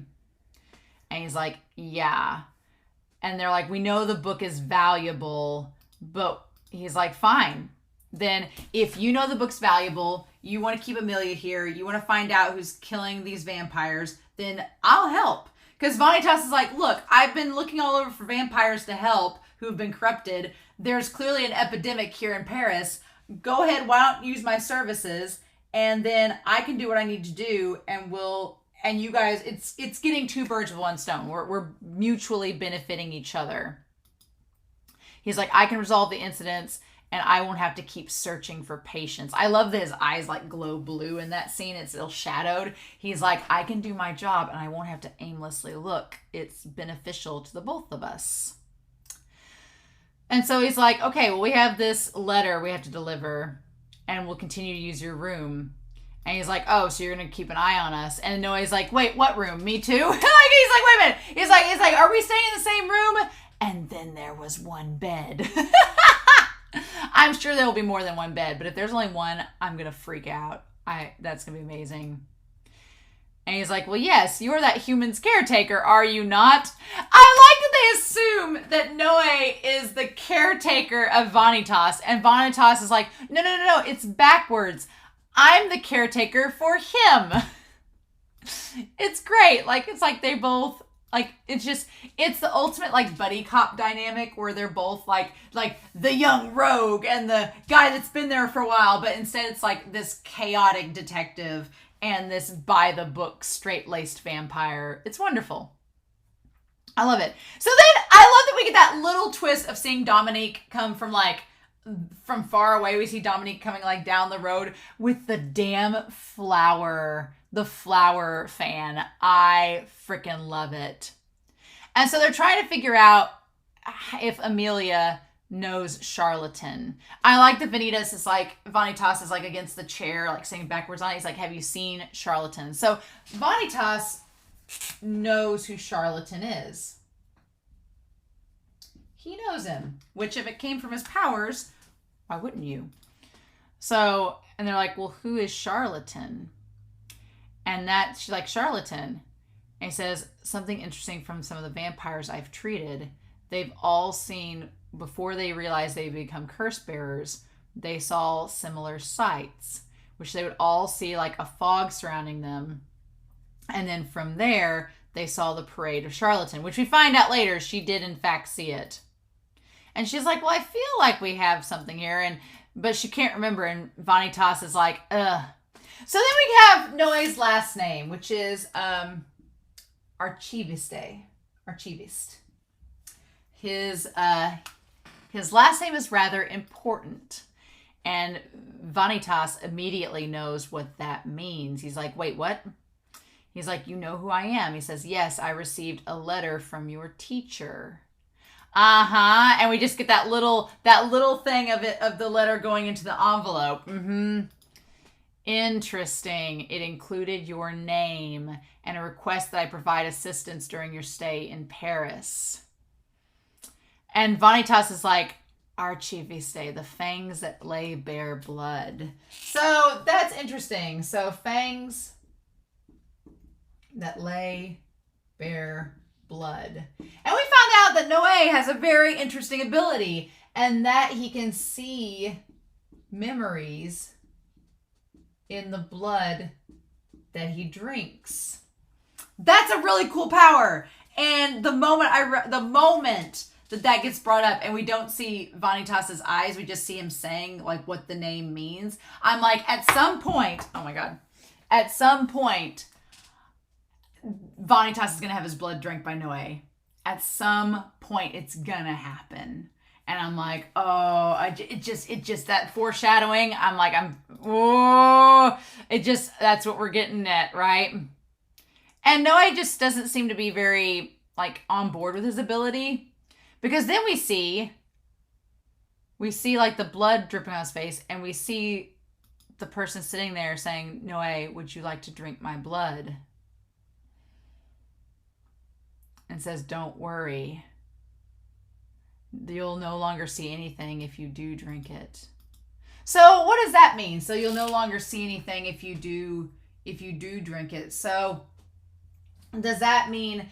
And he's like, yeah. And they're like, we know the book is valuable, but he's like, fine. Then if you know the book's valuable, you want to keep Amelia here, you want to find out who's killing these vampires, then I'll help. Because Vanitas is like, look, I've been looking all over for vampires to help who have been corrupted. There's clearly an epidemic here in Paris. Go ahead, why don't you use my services? And then I can do what I need to do, and you guys, it's getting two birds with one stone. We're mutually benefiting each other. He's like, I can resolve the incidents, and I won't have to keep searching for patients. I love that his eyes like glow blue in that scene. It's ill shadowed. He's like, I can do my job, and I won't have to aimlessly look. It's beneficial to the both of us. And so he's like, okay, well, we have this letter we have to deliver, and we'll continue to use your room. And he's like, oh, so you're going to keep an eye on us. And Noe's like, wait, what room? Me too? He's like, wait a minute. He's like, are we staying in the same room? And then there was one bed. I'm sure there will be more than one bed, but if there's only one, I'm going to freak out. That's going to be amazing. And he's like, well, yes, you're that human's caretaker, are you not? I like that they assume that Noe is the caretaker of Vanitas. And Vanitas is like, no, it's backwards. I'm the caretaker for him. It's great. Like, it's like they both, like, it's the ultimate, like, buddy cop dynamic where they're both, like the young rogue and the guy that's been there for a while. But instead it's, like, this chaotic detective and this by-the-book, straight-laced vampire. It's wonderful. I love it. So then, I love that we get that little twist of seeing Dominique come from far away. We see Dominique coming, like, down the road with the damn flower. The flower fan. I freaking love it. And so they're trying to figure out if Amelia knows Charlatan. I like that Vanitas is like against the chair, like sitting backwards on it. He's like, have you seen Charlatan? So Vanitas knows who Charlatan is. He knows him, which if it came from his powers, why wouldn't you? So, and they're like, well, who is Charlatan? And she's like, Charlatan. And he says, something interesting from some of the vampires I've treated. They've all seen, before they realized they become curse bearers, they saw similar sights, which they would all see like a fog surrounding them. And then from there, they saw the parade of Charlatan, which we find out later she did in fact see it. And she's like, well, I feel like we have something here. But she can't remember. And Vanitas is like, ugh. So then we have Noe's last name, which is Archiviste. Archivist. His last name is rather important. And Vanitas immediately knows what that means. He's like, wait, what? He's like, you know who I am? He says, yes, I received a letter from your teacher. Uh-huh. And we just get that little thing of the letter going into the envelope. Mm-hmm. Interesting. It included your name and a request that I provide assistance during your stay in Paris. And Vanitas is like, Archiviste, the fangs that lay bare blood. So that's interesting. So fangs that lay bare blood. And we found out that Noe has a very interesting ability, and that he can see memories in the blood that he drinks. That's a really cool power. And the moment that gets brought up and we don't see Vanitas's eyes, we just see him saying like what the name means. I'm like, at some point, oh my God, at some point, Vanitas is going to have his blood drank by Noé. At some point, it's going to happen. And I'm like, oh, it just, that foreshadowing, I'm like, that's what we're getting at, right? And Noé just doesn't seem to be very, like, on board with his ability. Because then we see like the blood dripping on his face, and we see the person sitting there saying, Noé, would you like to drink my blood? And says, don't worry. You'll no longer see anything if you do drink it. So what does that mean? So you'll no longer see anything if you do drink it. So does that mean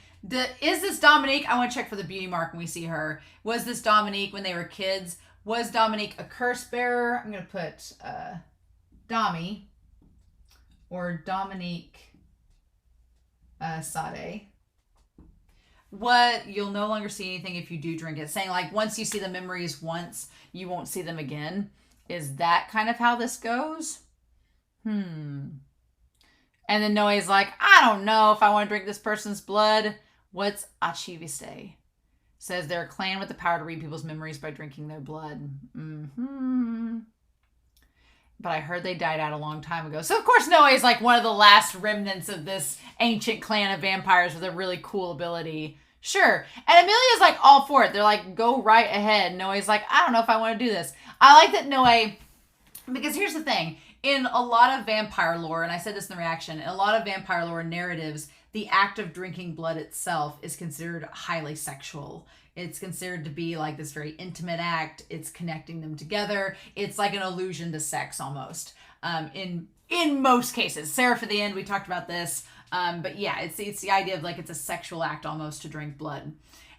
is this Dominique? I want to check for the beauty mark when we see her. Was this Dominique when they were kids? Was Dominique a curse bearer? I'm going to put Domi or Dominique Sade. What, you'll no longer see anything if you do drink it. Saying like once you see the memories once, you won't see them again. Is that kind of how this goes? And then Noé's like, I don't know if I want to drink this person's blood. What's Achiviste? Says they're a clan with the power to read people's memories by drinking their blood. But I heard they died out a long time ago. So of course Noé is like one of the last remnants of this ancient clan of vampires with a really cool ability. Sure. And Amelia's like all for it. They're like, go right ahead. Noé's like, I don't know if I want to do this. I like that Noé, because here's the thing. In a lot of vampire lore, and I said this in the reaction, in a lot of vampire lore narratives, the act of drinking blood itself is considered highly sexual. It's considered to be like this very intimate act. It's connecting them together. It's like an allusion to sex almost. In most cases. Sarah, for the end, we talked about this. But yeah, it's the idea of like it's a sexual act almost to drink blood.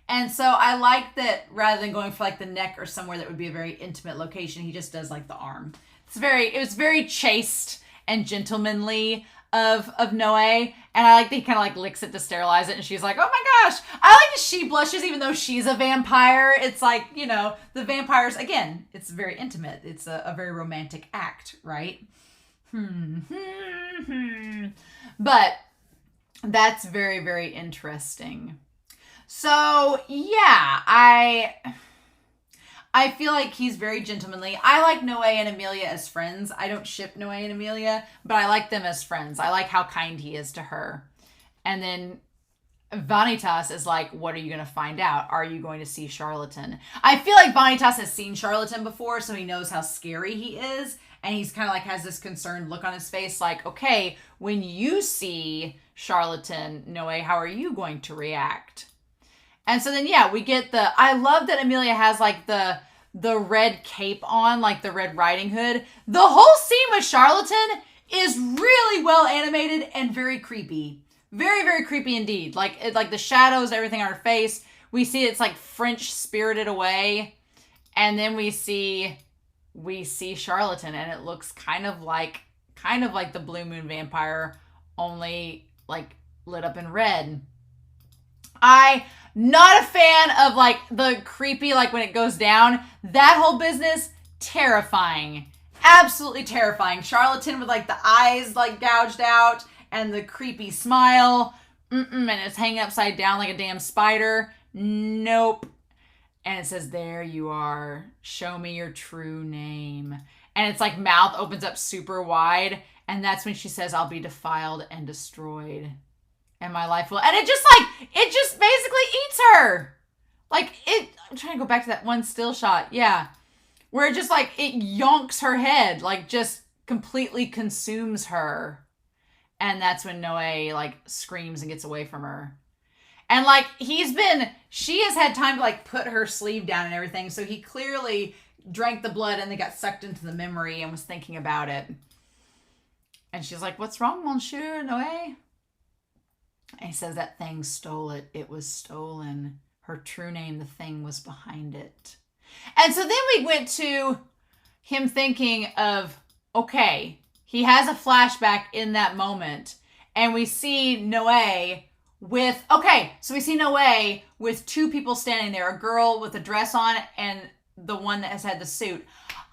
And so I like that rather than going for like the neck or somewhere that would be a very intimate location, he just does like the arm. It was very chaste and gentlemanly of Noé. And I like that he kind of like licks it to sterilize it. And she's like, oh my gosh. I like that she blushes even though she's a vampire. It's like, you know, the vampires, again, it's very intimate. It's a very romantic act, right? But that's very, very interesting. So yeah, I feel like he's very gentlemanly. I like Noé and Amelia as friends. I don't ship Noé and Amelia, but I like them as friends. I like how kind he is to her. And then Vanitas is like, what are you going to find out? Are you going to see Charlatan? I feel like Vanitas has seen Charlatan before, so he knows how scary he is. And he's kind of like has this concerned look on his face like, okay, when you see Charlatan, Noé, how are you going to react? And so then, yeah, we get I love that Amelia has like the red cape on, like the Red Riding Hood. The whole scene with Charlatan is really well animated and very creepy. Very, very creepy indeed. Like the shadows, everything on her face. We see it's like French spirited away. And then we see Charlatan and it looks kind of like the Blue Moon vampire, only like lit up in red. Not a fan of like the creepy, like when it goes down, that whole business, terrifying. Absolutely terrifying. Charlatan with like the eyes like gouged out and the creepy smile. And it's hanging upside down like a damn spider. Nope. And it says, there you are. Show me your true name. And it's like mouth opens up super wide. And that's when she says, I'll be defiled and destroyed. And my life will, and it just basically eats her. I'm trying to go back to that one still shot. Yeah. Where it just like, it yonks her head, like just completely consumes her. And that's when Noé like screams and gets away from her. And like, she has had time to like put her sleeve down and everything. So he clearly drank the blood and they got sucked into the memory and was thinking about it. And she's like, what's wrong, Monsieur Noé? And he says that thing stole it. It was stolen. Her true name, the thing, was behind it. And so then we went to him thinking of, okay, he has a flashback in that moment. And we see Noé So we see Noe with two people standing there, a girl with a dress on and the one that has had the suit.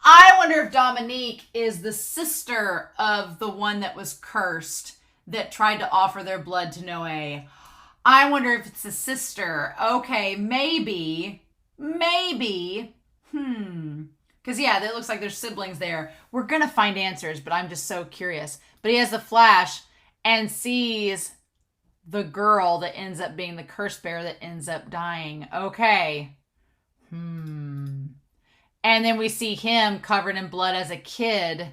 I wonder if Dominique is the sister of the one that was cursed that tried to offer their blood to Noe. I wonder if it's a sister. Okay, maybe. Because, yeah, it looks like there's siblings there. We're going to find answers, but I'm just so curious. But he has the flash and sees the girl that ends up being the curse bearer that ends up dying. Okay. And then we see him covered in blood as a kid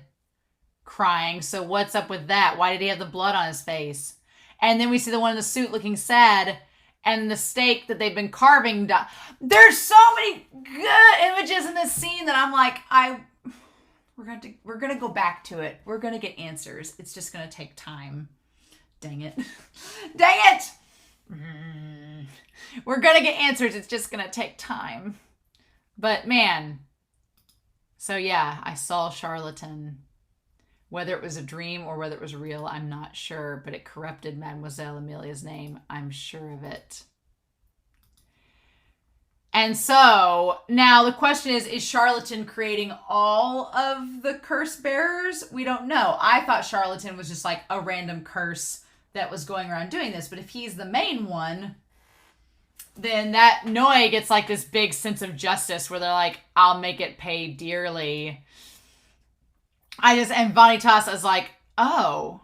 crying. So what's up with that? Why did he have the blood on his face? And then we see the one in the suit looking sad and the stake that they've been carving. There's so many good images in this scene that I'm like, we're going to go back to it. We're going to get answers. It's just going to take time. Dang it. We're going to get answers. It's just going to take time. But man, so yeah, I saw Charlatan. Whether it was a dream or whether it was real, I'm not sure, but it corrupted Mademoiselle Amelia's name. I'm sure of it. And so now the question is Charlatan creating all of the curse bearers? We don't know. I thought Charlatan was just like a random curse that was going around doing this, but if he's the main one, then that Noe gets like this big sense of justice where they're like, I'll make it pay dearly. And Vanitas is like, oh,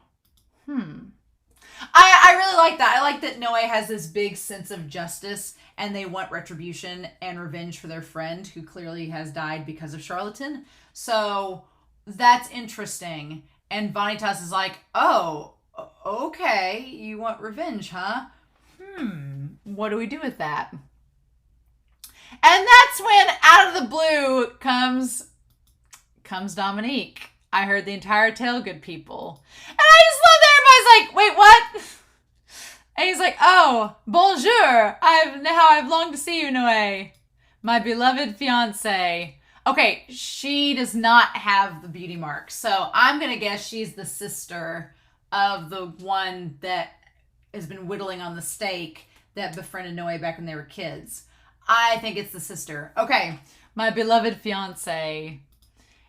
I really like that. I like that Noe has this big sense of justice and they want retribution and revenge for their friend who clearly has died because of Charlatan. So that's interesting. And Vanitas is like, oh, okay, you want revenge, huh? What do we do with that? And that's when out of the blue comes Dominique. I heard the entire tale, good people. And I just love that everybody's like, wait, what? And he's like, oh, bonjour. I've longed to see you, Noe. My beloved fiancé. Okay, she does not have the beauty mark. So I'm going to guess she's the sister of the one that has been whittling on the stake that befriended Noe back when they were kids. I think it's the sister. Okay, my beloved fiancé.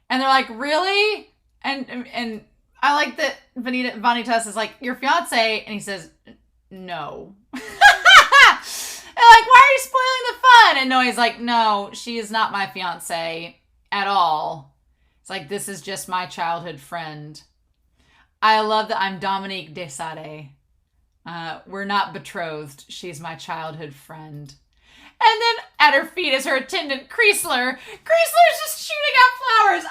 And they're like, really? And I like that Vanitas is like, your fiance, and he says, no. And like, why are you spoiling the fun? And Noe's like, no, she is not my fiance at all. It's like, this is just my childhood friend. I love that I'm Dominique Desade. We're not betrothed. She's my childhood friend. And then at her feet is her attendant, Kreisler. Kreisler's just shooting out flowers.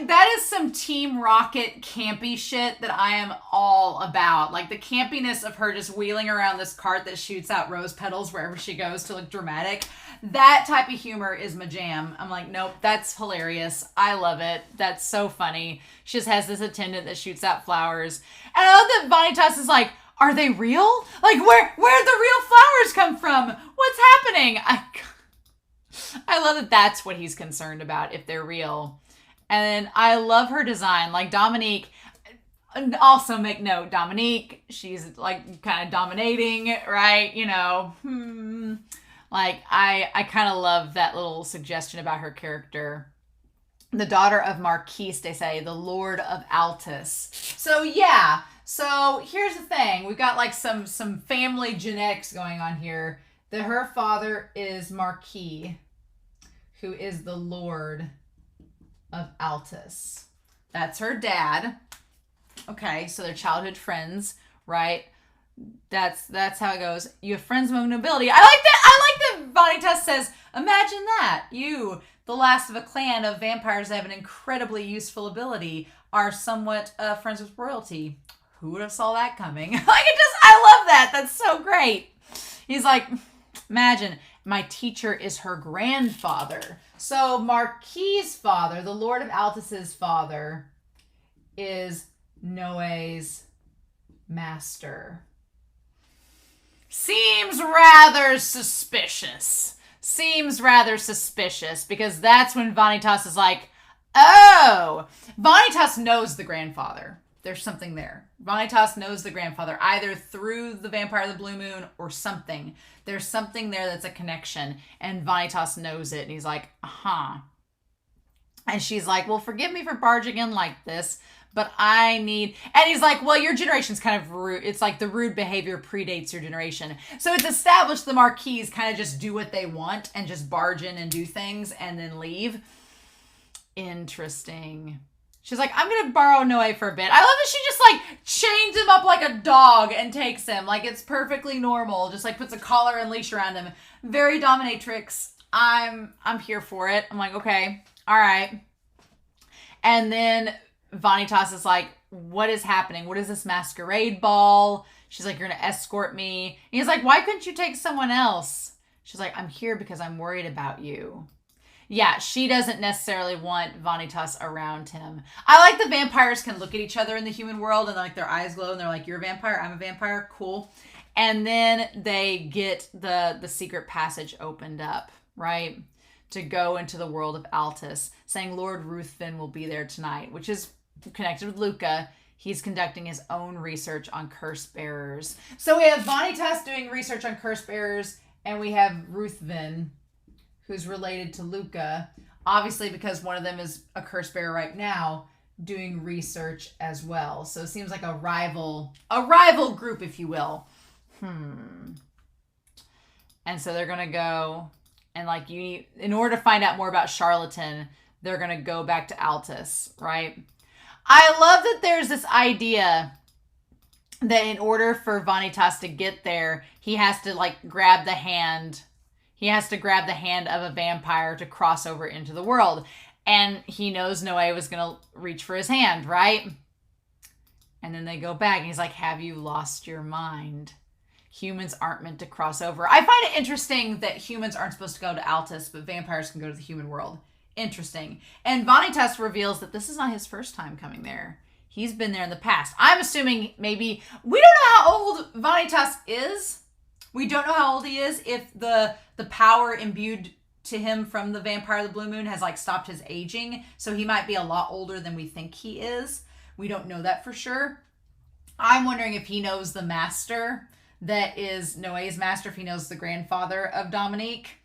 That is some Team Rocket campy shit that I am all about. Like the campiness of her just wheeling around this cart that shoots out rose petals wherever she goes to look dramatic. That type of humor is my jam. I'm like, nope, that's hilarious. I love it. That's so funny. She just has this attendant that shoots out flowers. And I love that Vanitas is like, are they real? Like, where'd the real flowers come from? What's happening? I love that that's what he's concerned about, if they're real. And then I love her design. Like, Dominique, also make note, Dominique, she's, like, kind of dominating, right? You know, Like, I kind of love that little suggestion about her character. The daughter of Marquis, they say, the Lord of Altus. So, yeah. So here's the thing. We've got like some family genetics going on here. That her father is Marquis, who is the Lord of Altus. That's her dad. Okay, so they're childhood friends, right? That's how it goes. You have friends among nobility. I like that Vanitas says, imagine that. You, the last of a clan of vampires that have an incredibly useful ability, are somewhat friends with royalty. Who would have saw that coming? I love that. That's so great. He's like, imagine, my teacher is her grandfather. So Marquis' father, the Lord of Altus's father, is Noe's master. Seems rather suspicious. Because that's when Vanitas is like, oh, Vanitas knows the grandfather. There's something there. Vanitas knows the grandfather, either through the Vampire of the Blue Moon or something. There's something there that's a connection, and Vanitas knows it, and he's like, And she's like, well, forgive me for barging in like this, but I need... And he's like, well, your generation's kind of rude. It's like the rude behavior predates your generation. So it's established the Marquis kind of just do what they want and just barge in and do things and then leave. Interesting. She's like, I'm going to borrow Noe for a bit. I love that she just, like, chains him up like a dog and takes him. Like, it's perfectly normal. Just, like, puts a collar and leash around him. Very dominatrix. I'm here for it. I'm like, okay. All right. And then Vanitas is like, what is happening? What is this masquerade ball? She's like, you're going to escort me. And he's like, why couldn't you take someone else? She's like, I'm here because I'm worried about you. Yeah, she doesn't necessarily want Vanitas around him. I like the vampires can look at each other in the human world and like their eyes glow and they're like, you're a vampire, I'm a vampire, cool. And then they get the secret passage opened up, right? To go into the world of Altus, saying Lord Ruthven will be there tonight, which is connected with Luca. He's conducting his own research on curse bearers. So we have Vanitas doing research on curse bearers, and we have Ruthven, who's related to Luca, obviously because one of them is a curse bearer right now, doing research as well. So it seems like a rival group, if you will. And so they're gonna go and like in order to find out more about Charlatan, they're gonna go back to Altus, right? I love that there's this idea that in order for Vanitas to get there, he has to like grab the hand. He has to grab the hand of a vampire to cross over into the world. And he knows Noe was going to reach for his hand, right? And then they go back and he's like, have you lost your mind? Humans aren't meant to cross over. I find it interesting that humans aren't supposed to go to Altus, but vampires can go to the human world. Interesting. And Vanitas reveals that this is not his first time coming there. He's been there in the past. I'm assuming maybe... We don't know how old Vanitas is. We don't know how old he is, if the power imbued to him from the Vampire of the Blue Moon has like stopped his aging. So he might be a lot older than we think he is. We don't know that for sure. I'm wondering if he knows the master that is Noe's master, if he knows the grandfather of Dominique.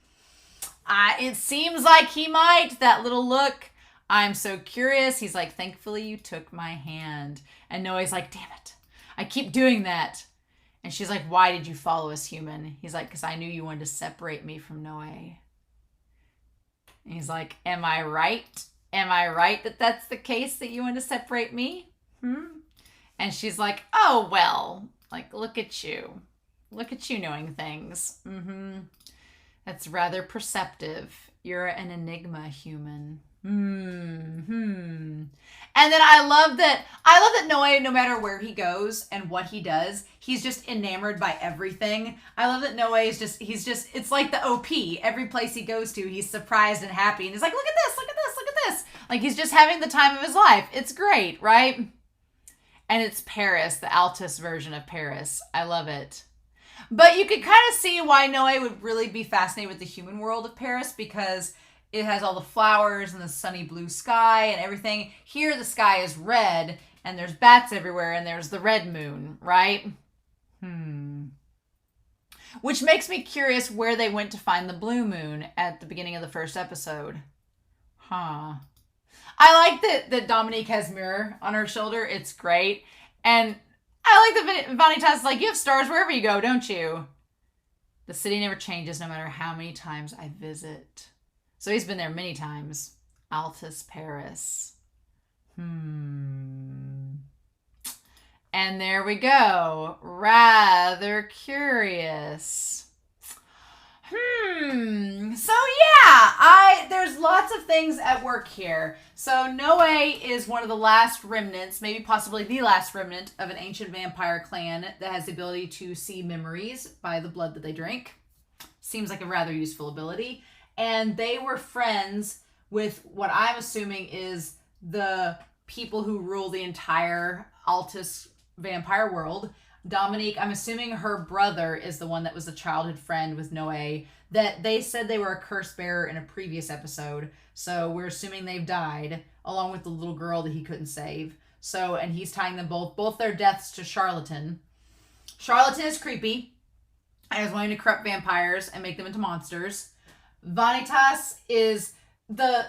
It seems like he might. That little look. I'm so curious. He's like, thankfully you took my hand. And Noe's like, damn it. I keep doing that. And she's like, why did you follow us, human? He's like, because I knew you wanted to separate me from Noe. And he's like, am I right? Am I right that that's the case, that you want to separate me? And she's like, oh, well, like, look at you. Look at you knowing things. That's rather perceptive. You're an enigma, human. And then I love that Noe, no matter where he goes and what he does, he's just enamored by everything. I love that Noe is it's like the OP. Every place he goes to, he's surprised and happy. And he's like, look at this, look at this, look at this. Like he's just having the time of his life. It's great, right? And it's Paris, the Altus version of Paris. I love it. But you could kind of see why Noe would really be fascinated with the human world of Paris, because it has all the flowers and the sunny blue sky and everything. Here, the sky is red, and there's bats everywhere, and there's the red moon, right? Which makes me curious where they went to find the blue moon at the beginning of the first episode. I like that Dominique has mirror on her shoulder. It's great. And I like that Vanitas is like, you have stars wherever you go, don't you? The city never changes no matter how many times I visit. So he's been there many times. Altus, Paris. And there we go. Rather curious. So yeah, there's lots of things at work here. So Noe is one of the last remnants, maybe possibly the last remnant of an ancient vampire clan that has the ability to see memories by the blood that they drink. Seems like a rather useful ability. And they were friends with what I'm assuming is the people who rule the entire Altus vampire world. Dominique, I'm assuming her brother is the one that was a childhood friend with Noe, that they said they were a curse bearer in a previous episode. So we're assuming they've died, along with the little girl that he couldn't save. So, and he's tying them both their deaths to Charlatan. Charlatan is creepy and is wanting to corrupt vampires and make them into monsters. Vanitas is the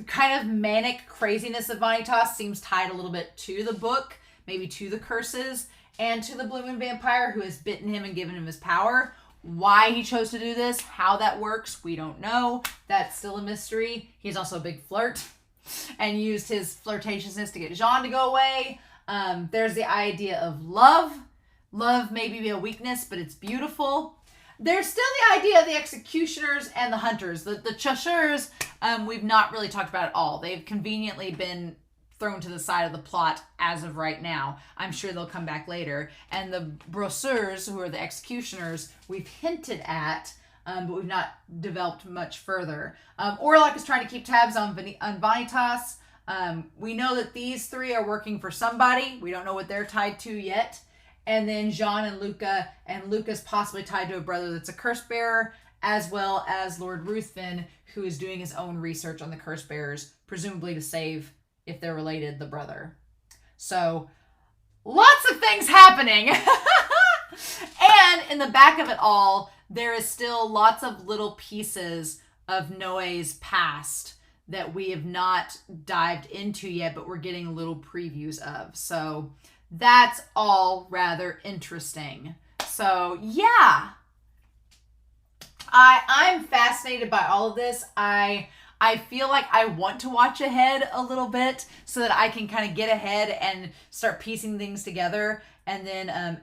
kind of manic craziness of Vanitas seems tied a little bit to the book, maybe to the curses, and to the Blue Moon Vampire who has bitten him and given him his power. Why he chose to do this, how that works, we don't know. That's still a mystery. He's also a big flirt and used his flirtatiousness to get Jean to go away. There's the idea of love. Love may be a weakness, but it's beautiful. There's still the idea of the executioners and the hunters. The chasseurs, we've not really talked about at all. They've conveniently been thrown to the side of the plot as of right now. I'm sure they'll come back later. And the brosseurs, who are the executioners, we've hinted at, but we've not developed much further. Orlok is trying to keep tabs on Vanitas. We know that these three are working for somebody. We don't know what they're tied to yet. And then Jean and Luca's possibly tied to a brother that's a curse bearer, as well as Lord Ruthven, who is doing his own research on the curse bearers, presumably to save, if they're related, the brother. So, lots of things happening. And in the back of it all, there is still lots of little pieces of Noé's past that we have not dived into yet, but we're getting little previews of. So, that's all rather interesting. So, yeah. I'm fascinated by all of this. I feel like I want to watch ahead a little bit so that I can kind of get ahead and start piecing things together. And then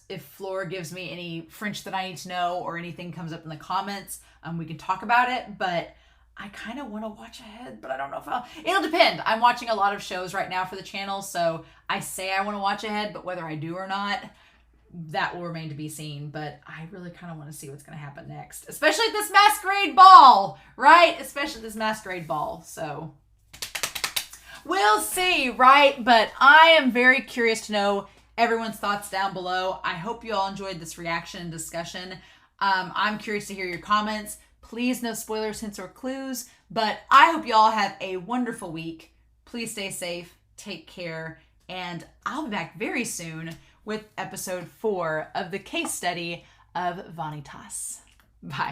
if Flora gives me any French that I need to know or anything comes up in the comments, we can talk about it. But I kind of want to watch ahead, but I don't know if it'll depend. I'm watching a lot of shows right now for the channel, so I say I want to watch ahead, but whether I do or not, that will remain to be seen. But I really kind of want to see what's going to happen next, especially at this masquerade ball, right? Especially this masquerade ball. So we'll see, right? But I am very curious to know everyone's thoughts down below. I hope you all enjoyed this reaction and discussion. I'm curious to hear your comments. Please, no spoilers, hints, or clues. But I hope you all have a wonderful week. Please stay safe, take care, and I'll be back very soon with episode 4 of the case study of Vanitas. Bye.